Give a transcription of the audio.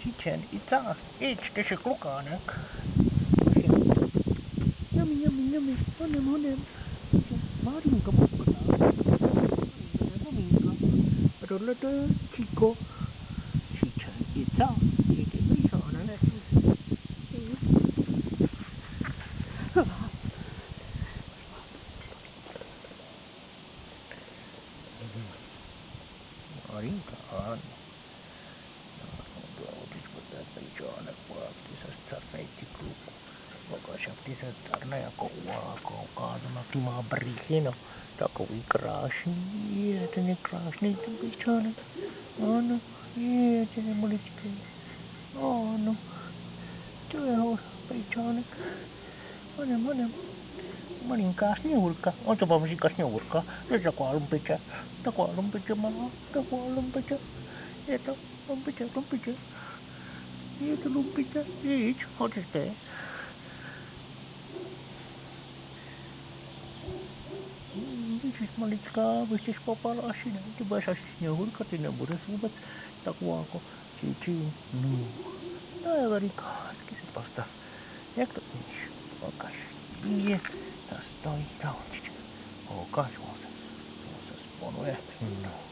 Chichen itza, idź się klukanek. Yummy, honem. Marinka mukka. Marinka. Rollata chico. Chichen itza, idź isonen. Marinka on. Pejčánek pojatky se starnejti kluku. Pokašapti se starne jako ukázu na ty má břichy, no. Takový krásný, je ten je krásný ten pejčánek. Ano, je ten je maličký. Ano, to je ho pejčánek. Honem. Malinká sněhurka. On to vám říká sněhurka. To je taková lumpiče malá, taková lumpiče. Je to lumpiče. Je to lumpiče, idź, chodź ty. Ty jsi maličká, byś popala asi ne, ty budeš asi sněhurka, ty nebudeš vůbec taková jako čičí. No je veríka, hezky se postav. Jak to umíš? Pokaž. Je, ta stojí na očičku. Pokaž, on se sponuje. No.